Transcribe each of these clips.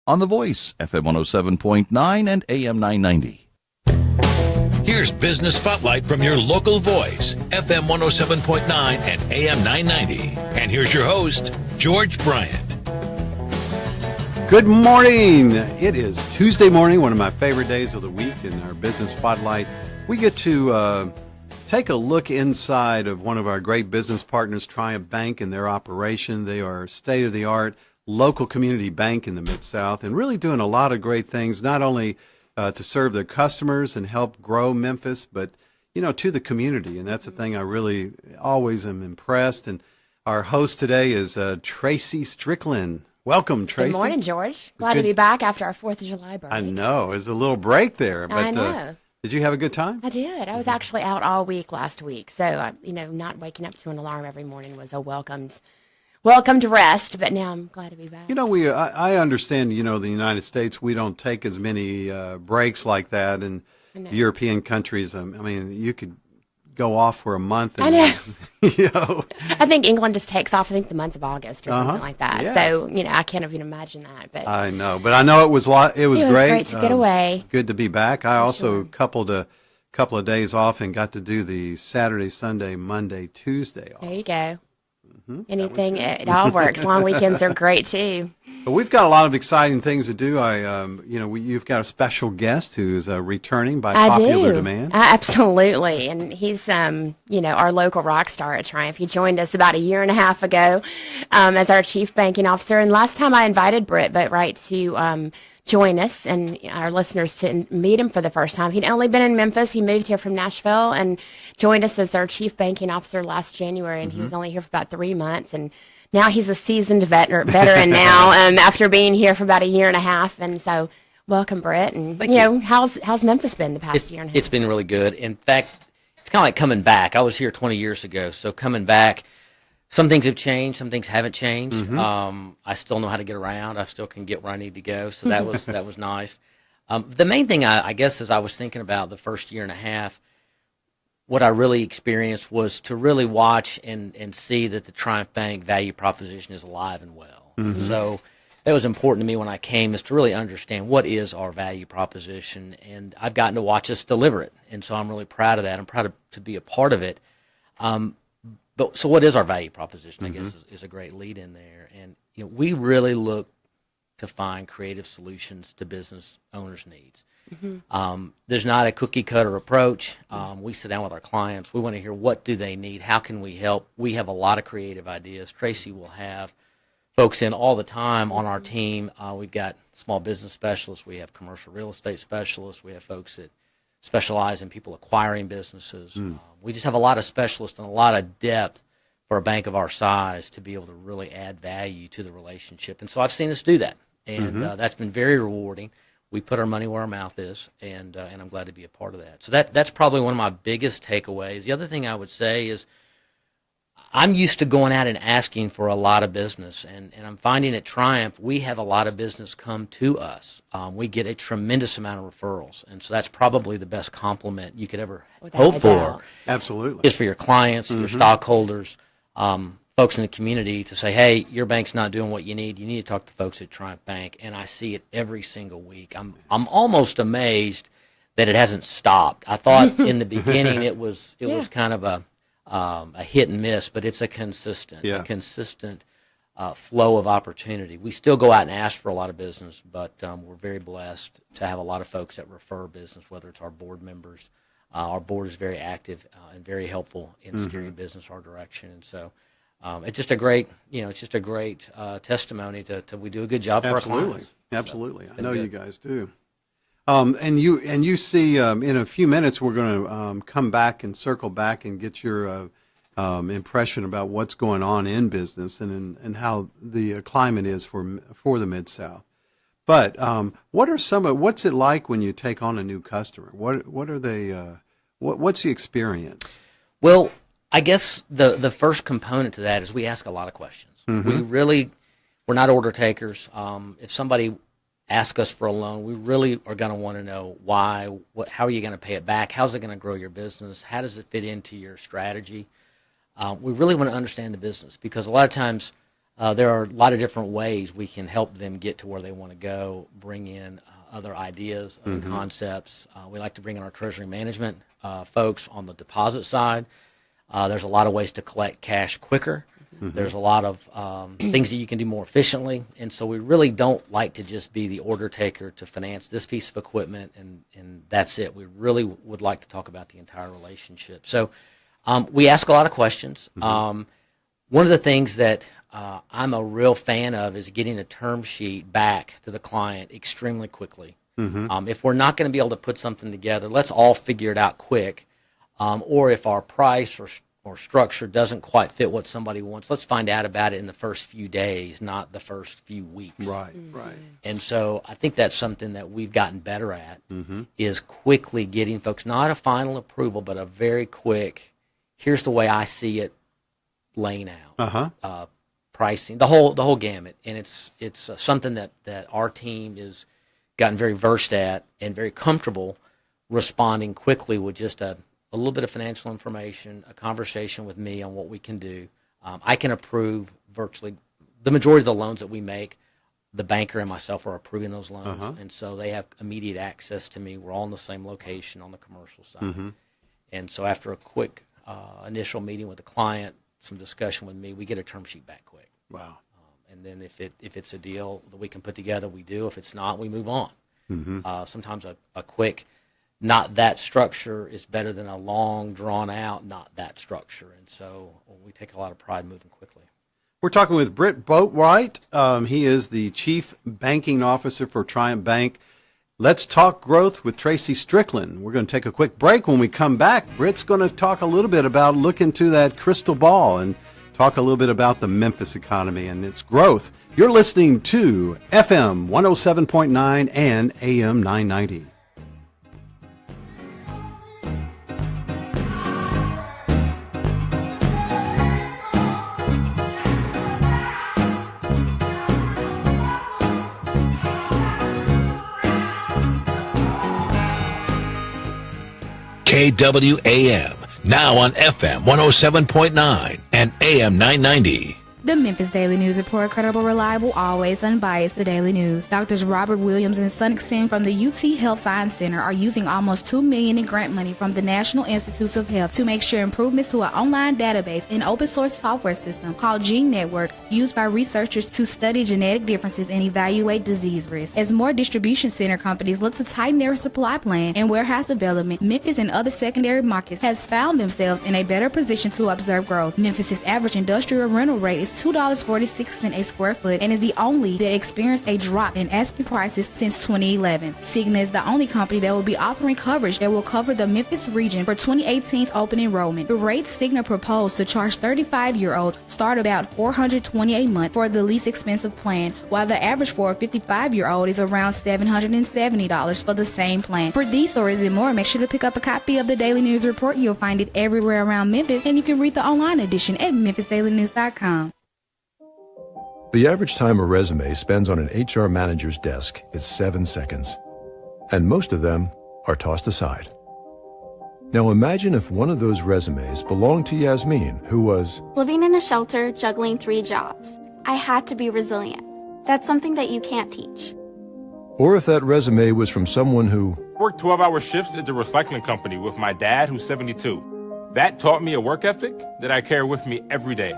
on The Voice, FM 107.9 and AM 990. Here's Business Spotlight from your local voice, FM 107.9 and AM 990. And here's your host, George Bryant. Good morning. It is Tuesday morning, one of my favorite days of the week in our Business Spotlight. We get to take a look inside of one of our great business partners, Triumph Bank, and their operation. They are state-of-the-art local community bank in the Mid-South and really doing a lot of great things, not only to serve their customers and help grow Memphis, but, you know, to the community. And that's the thing I really always am impressed. And our host today is Tracy Strickland. Welcome, Tracy. Good morning, George. Glad to be back after our 4th of July break. I know. There's a little break there. But, I know. Did you have a good time? I did. I was actually out all week last week. So, not waking up to an alarm every morning was a welcomed rest. But now I'm glad to be back. You know, I understand, you know, the United States, we don't take as many breaks like that. And European countries, I mean, you could go off for a month. And, I know. You know. I think England just takes off, I think, the month of August or something like that. Yeah. So, I can't even imagine that. But I know. But I know it was great. It was great to get away. Good to be back. I also coupled a couple of days off and got to do the Saturday, Sunday, Monday, Tuesday off. There you go. Anything, it all works. Long weekends are great, too. But we've got a lot of exciting things to do. You've got a special guest who's returning by popular demand. Absolutely. And he's, our local rock star at Triumph. He joined us about a year and a half ago as our chief banking officer. And last time I invited Brit Boatright to join us and our listeners to meet him for the first time. He'd only been in Memphis. He moved here from Nashville and joined us as our chief banking officer last January. And he was only here for about 3 months. And now he's a seasoned veteran now after being here for about a year and a half. And so welcome, Brit. And, how's Memphis been the past year and a half? It's been really good. In fact, it's kind of like coming back. I was here 20 years ago. So coming back, some things have changed, some things haven't changed. I still know how to get around. I still can get where I need to go. So that was nice. The main thing, I guess, as I was thinking about the first year and a half, what I really experienced was to really watch and see that the Triumph Bank value proposition is alive and well. So that was important to me when I came, is to really understand what is our value proposition. And I've gotten to watch us deliver it. And so I'm really proud of that. I'm proud to be a part of it. So what is our value proposition, I guess, is a great lead in there. And we really look to find creative solutions to business owners' needs. There's not a cookie-cutter approach. We sit down with our clients. We want to hear, what do they need? How can we help? We have a lot of creative ideas. Tracy will have folks in all the time on our team. We've got small business specialists. We have commercial real estate specialists. We have folks that specialize in people acquiring businesses. We just have a lot of specialists and a lot of depth for a bank of our size to be able to really add value to the relationship. And so I've seen us do that, and that's been very rewarding. We put our money where our mouth is, and I'm glad to be a part of that. So that's probably one of my biggest takeaways. The other thing I would say is I'm used to going out and asking for a lot of business, and I'm finding at Triumph we have a lot of business come to us. We get a tremendous amount of referrals, and so that's probably the best compliment you could ever hope for. Absolutely. Is for your clients, your stockholders, folks in the community to say, hey, your bank's not doing what you need. You need to talk to folks at Triumph Bank, and I see it every single week. I'm almost amazed that it hasn't stopped. I thought in the beginning it was kind of a hit and miss, but it's a consistent flow of opportunity. We still go out and ask for a lot of business, but we're very blessed to have a lot of folks that refer business, whether it's our board members. Our board is very active and very helpful in steering business our direction, and so it's just a great, testimony to we do a good job for our clients. Absolutely, I know you guys do. And you see, in a few minutes, we're going to come back and circle back and get your impression about what's going on in business and how the climate is for the Mid-South. But what's it like when you take on a new customer? What are they? What's the experience? Well, I guess the first component to that is we ask a lot of questions. We're not order takers. If somebody asks us for a loan, we really are going to want to know why, how are you going to pay it back, how's it going to grow your business, how does it fit into your strategy. We really want to understand the business, because a lot of times there are a lot of different ways we can help them get to where they want to go, bring in other ideas and concepts. We like to bring in our treasury management folks on the deposit side. There's a lot of ways to collect cash quicker. There's a lot of things that you can do more efficiently. And so we really don't like to just be the order taker to finance this piece of equipment and that's it. We really would like to talk about the entire relationship. So we ask a lot of questions. One of the things that I'm a real fan of is getting a term sheet back to the client extremely quickly. If we're not going to be able to put something together, let's all figure it out quick. Or if our price or structure doesn't quite fit what somebody wants, let's find out about it in the first few days, not the first few weeks. Right. And so I think that's something that we've gotten better at is quickly getting folks, not a final approval, but a very quick, here's the way I see it laying out. Pricing, the whole gamut. And it's something that our team is gotten very versed at and very comfortable responding quickly with just a little bit of financial information, a conversation with me on what we can do. I can approve virtually the majority of the loans that we make. The banker and myself are approving those loans, and so they have immediate access to me. We're all in the same location on the commercial side. And so after a quick initial meeting with the client, some discussion with me, we get a term sheet back quick. Wow. And then if it's a deal that we can put together, we do. If it's not, we move on. Sometimes a quick not that structure is better than a long, drawn-out not that structure. And so we take a lot of pride in moving quickly. We're talking with Brit Boatright. He is the Chief Banking Officer for Triumph Bank. Let's talk growth with Tracy Strickland. We're going to take a quick break. When we come back, Brit's going to talk a little bit about look into that crystal ball and talk a little bit about the Memphis economy and its growth. You're listening to FM 107.9 and AM 990. KWAM, now on FM 107.9 and AM 990. The Memphis Daily News Report, credible, reliable, always unbiased. The Daily News. Doctors Robert Williams and Sonic Sen from the UT Health Science Center are using almost $2 million in grant money from the National Institutes of Health to make sure improvements to an online database and open source software system called Gene Network, used by researchers to study genetic differences and evaluate disease risk. As more distribution center companies look to tighten their supply plan and warehouse development, Memphis and other secondary markets has found themselves in a better position to observe growth. Memphis's average industrial rental rate is $2.46 a square foot and is the only that experienced a drop in asking prices since 2011. Cigna is the only company that will be offering coverage that will cover the Memphis region for 2018's open enrollment. The rates Cigna proposed to charge 35-year-olds start about $428 a month for the least expensive plan, while the average for a 55-year-old is around $770 for the same plan. For these stories and more, make sure to pick up a copy of the Daily News Report. You'll find it everywhere around Memphis, and you can read the online edition at memphisdailynews.com. The average time a resume spends on an HR manager's desk is 7 seconds, and most of them are tossed aside. Now imagine if one of those resumes belonged to Yasmin, who was living in a shelter, juggling 3 jobs. I had to be resilient. That's something that you can't teach. Or if that resume was from someone who worked 12-hour shifts at the recycling company with my dad, who's 72. That taught me a work ethic that I carry with me every day.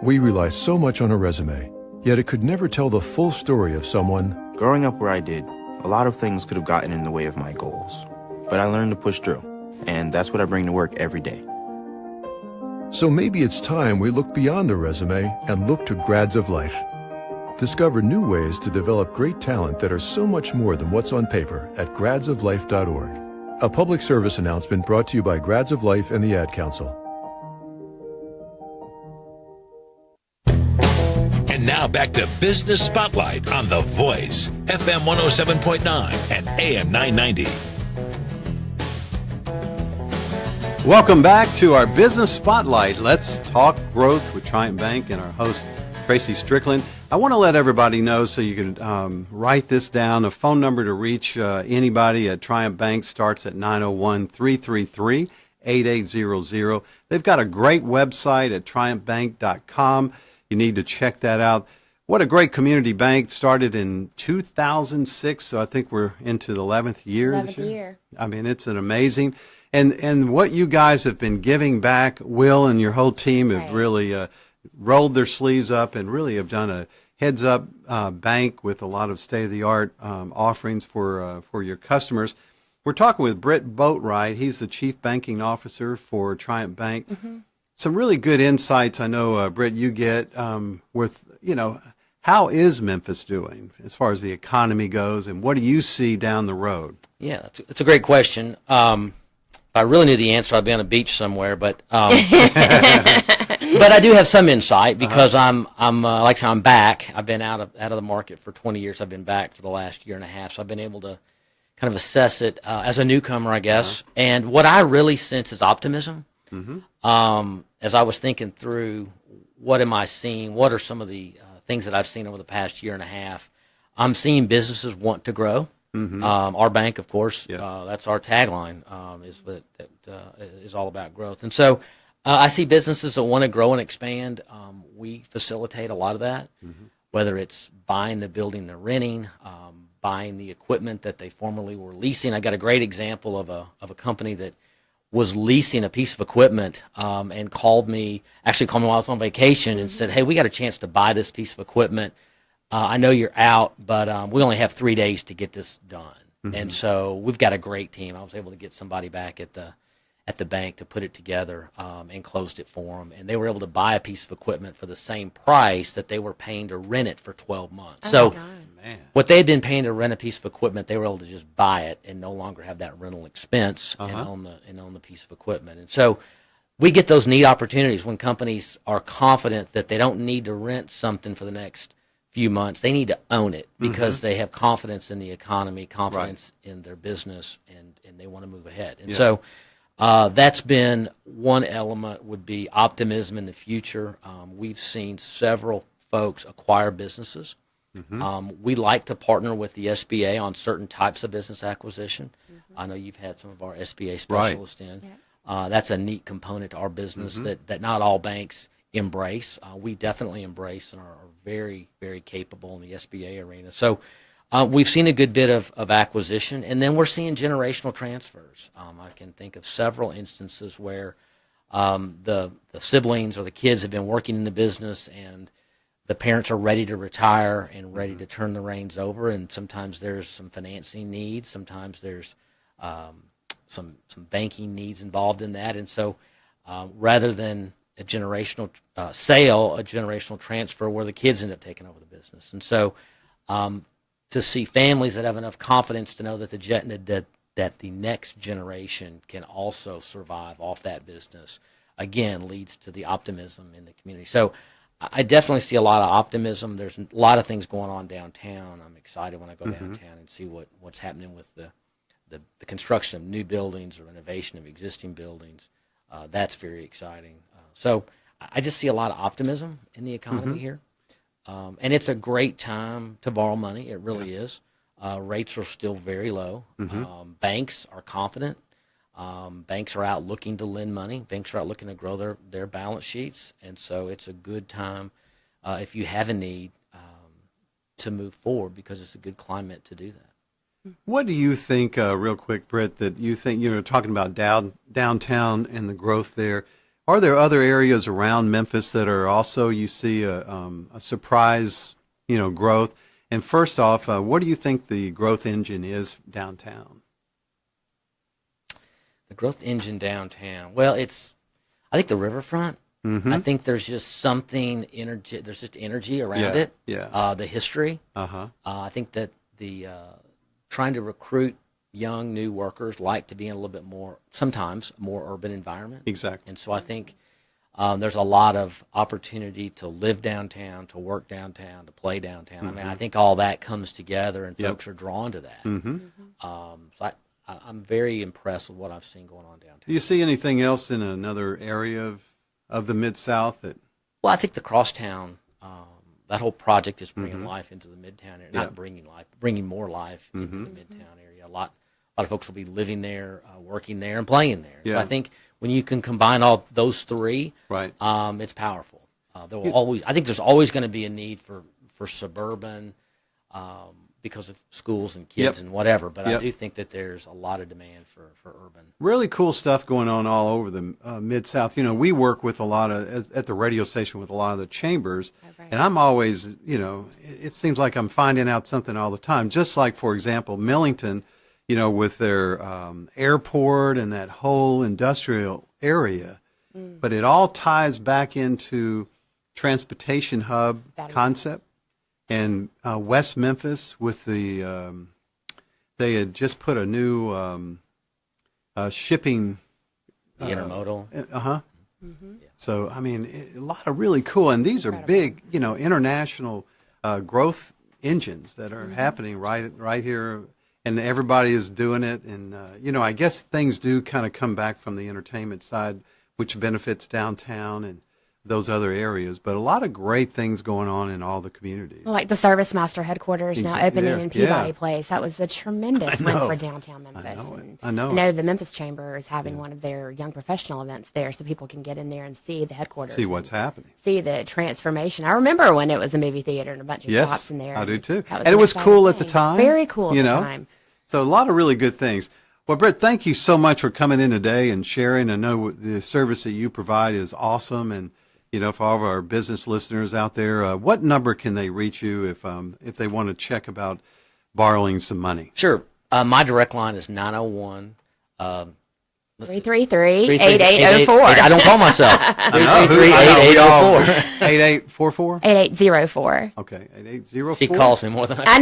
We rely so much on a resume, yet it could never tell the full story of someone. Growing up where I did, a lot of things could have gotten in the way of my goals. But I learned to push through, and that's what I bring to work every day. So maybe it's time we look beyond the resume and look to Grads of Life. Discover new ways to develop great talent that are so much more than what's on paper at gradsoflife.org. A public service announcement brought to you by Grads of Life and the Ad Council. And now back to Business Spotlight on The Voice, FM 107.9 and AM 990. Welcome back to our Business Spotlight. Let's talk growth with Triumph Bank and our host, Tracy Strickland. I want to let everybody know so you can write this down. A phone number to reach anybody at Triumph Bank starts at 901-333-8800. They've got a great website at triumphbank.com. You need to check that out. What a great community bank. Started in 2006, so I think we're into the 11th year. 11th year. I mean, it's an amazing. And what you guys have been giving back, Will and your whole team have really rolled their sleeves up and really have done a heads-up bank with a lot of state-of-the-art offerings for your customers. We're talking with Brit Boatright. He's the Chief Banking Officer for Triumph Bank. Some really good insights I know, Brit, you get with, how is Memphis doing as far as the economy goes, and what do you see down the road? Yeah, that's a great question. If I really knew the answer, I'd be on a beach somewhere. But but I do have some insight because I'm like I said, I'm back. I've been out of the market for 20 years. I've been back for the last year and a half, so I've been able to kind of assess it as a newcomer, I guess. And what I really sense is optimism. As I was thinking through, what am I seeing? What are some of the things that I've seen over the past year and a half? I'm seeing businesses want to grow. Our bank, of course, that's our tagline, is all about growth. And so I see businesses that want to grow and expand. We facilitate a lot of that, whether it's buying the building they're renting, buying the equipment that they formerly were leasing. I got a great example of a company that was leasing a piece of equipment and called me while I was on vacation and said, hey, we got a chance to buy this piece of equipment. I know you're out, but we only have 3 days to get this done. And so we've got a great team. I was able to get somebody back at the bank to put it together and closed it for them. And they were able to buy a piece of equipment for the same price that they were paying to rent it for 12 months. What they had been paying to rent a piece of equipment, they were able to just buy it and no longer have that rental expense and own the piece of equipment. And so we get those neat opportunities when companies are confident that they don't need to rent something for the next few months. They need to own it because they have confidence in the economy, confidence in their business, and they want to move ahead. And so that's been one element, would be optimism in the future. We've seen several folks acquire businesses. We like to partner with the SBA on certain types of business acquisition. I know you've had some of our SBA specialists in. That's a neat component to our business that not all banks embrace. We definitely embrace and are very, very capable in the SBA arena. So we've seen a good bit of acquisition, and then we're seeing generational transfers. I can think of several instances where the siblings or the kids have been working in the business, and the parents are ready to retire and ready to turn the reins over, and sometimes there's some financing needs, sometimes there's some banking needs involved in that, and so rather than a generational sale, a generational transfer where the kids end up taking over the business. And so to see families that have enough confidence to know that that the next generation can also survive off that business, again, leads to the optimism in the community. So I definitely see a lot of optimism. There's a lot of things going on downtown. I'm excited when I go downtown and see what's happening with the construction of new buildings or renovation of existing buildings. That's very exciting. So I just see a lot of optimism in the economy here. And it's a great time to borrow money. It really is. Rates are still very low. Banks are confident. Banks are out looking to lend money. Banks are out looking to grow their balance sheets. And so it's a good time if you have a need to move forward, because it's a good climate to do that. What do you think, real quick, Britt, that you think, talking about downtown and the growth there, are there other areas around Memphis that are also, you see a surprise, growth? And first off, what do you think the growth engine is downtown? The growth engine downtown. Well, I think the riverfront. I think there's just something there's just energy around it. The history. I think that the trying to recruit young new workers like to be in a little bit sometimes more urban environment. Exactly. And so I think there's a lot of opportunity to live downtown, to work downtown, to play downtown. I mean, I think all that comes together, and folks are drawn to that. So I'm very impressed with what I've seen going on downtown. Do you see anything else in another area of the Mid-South that? Well, I think the Crosstown, that whole project is bringing life into the Midtown area. Not bringing life, bringing more life into the Midtown area. A lot of folks will be living there, working there, and playing there. So I think when you can combine all those three, it's powerful. There will always, I think there's always going to be a need for suburban because of schools and kids and whatever. But I do think that there's a lot of demand for urban. Really cool stuff going on all over the Mid-South. You know, we work with a lot of, at the radio station with a lot of the chambers. And I'm always, you know, it seems like I'm finding out something all the time. Just like, for example, Millington, you know, with their airport and that whole industrial area. But it all ties back into transportation hub concept. And West Memphis with the, they had just put a new shipping. The intermodal. So, I mean, a lot of really cool, and these are big, you know, international growth engines that are happening right here, and everybody is doing it. And, you know, I guess things do kind of come back from the entertainment side, which benefits downtown and those other areas, but a lot of great things going on in all the communities. Like the Service Master headquarters now opening in Peabody Place. That was a tremendous win for downtown Memphis. I know. I know the Memphis Chamber is having one of their young professional events there, so people can get in there and see the headquarters. See what's happening. See the transformation. I remember when it was a movie theater and a bunch of shops in there. I do too. And it was cool at the time. Very cool at the time. So a lot of really good things. Well, Britt, thank you so much for coming in today and sharing. I know the service that you provide is awesome, and you know, for all of our business listeners out there, what number can they reach you if they want to check about borrowing some money? Sure. My direct line is 901 333-8804. I don't call myself. 333-8804. 8844? 8804. Okay, 8804. She calls me more than I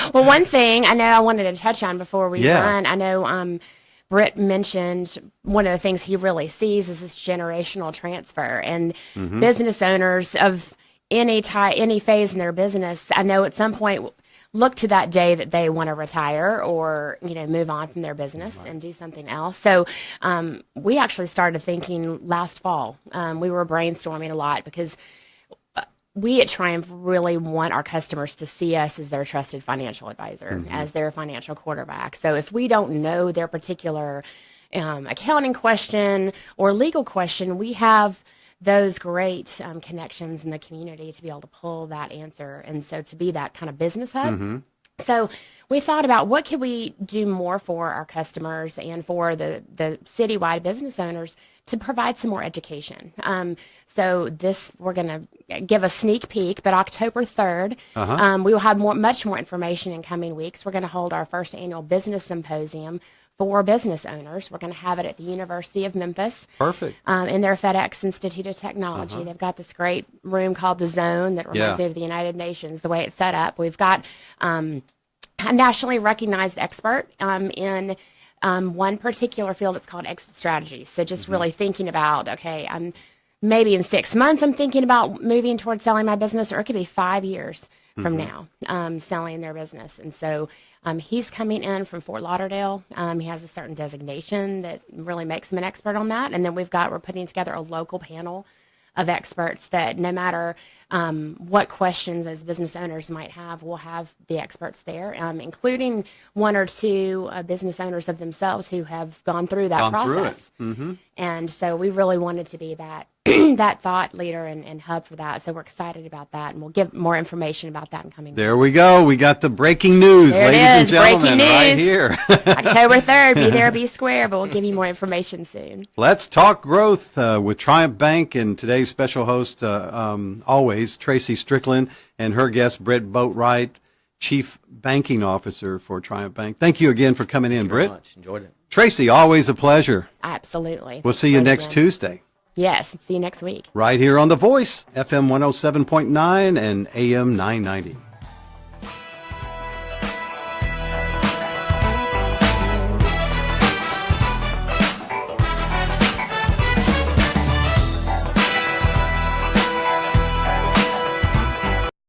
know. Well, one thing I know I wanted to touch on before we run, I know Britt mentioned one of the things he really sees is this generational transfer, and business owners of any phase in their business, I know at some point look to that day that they want to retire or, you know, move on from their business and do something else. So we actually started thinking last fall. We were brainstorming a lot because we at Triumph really want our customers to see us as their trusted financial advisor, as their financial quarterback. So if we don't know their particular accounting question or legal question, we have those great connections in the community to be able to pull that answer. And so to be that kind of business hub. So we thought about what could we do more for our customers and for the citywide business owners to provide some more education. So this, we're going to give a sneak peek, but October 3rd, we will have much more information in coming weeks. We're going to hold our first annual business symposium for business owners. We're going to have it at the University of Memphis. Perfect. In their FedEx Institute of Technology. They've got this great room called the Zone that reminds me of the United Nations, the way it's set up. We've got a nationally recognized expert in one particular field. It's called exit strategy. So just really thinking about, okay, maybe in 6 months I'm thinking about moving towards selling my business, or it could be 5 years from now selling their business. And so he's coming in from Fort Lauderdale. He has a certain designation that really makes him an expert on that. And then we're putting together a local panel of experts that no matter what questions as business owners might have, we'll have the experts there, including one or two business owners of themselves who have gone through that process. And so we really wanted to be that that thought leader and hub for that. So we're excited about that, and we'll give more information about that in coming There we go. We got the breaking news, ladies and gentlemen, right here. October 3rd, be there, be square, but we'll give you more information soon. Let's talk growth with Triumph Bank, and today's special host, always, Tracy Strickland, and her guest, Brit Boatright, Chief Banking Officer for Triumph Bank. Thank you again for coming in, Brit. Thank you very much. Enjoyed it. Tracy, always a pleasure. Absolutely. We'll see you next Tuesday. Yes, see you next week. Right here on The Voice, FM 107.9 and AM 990.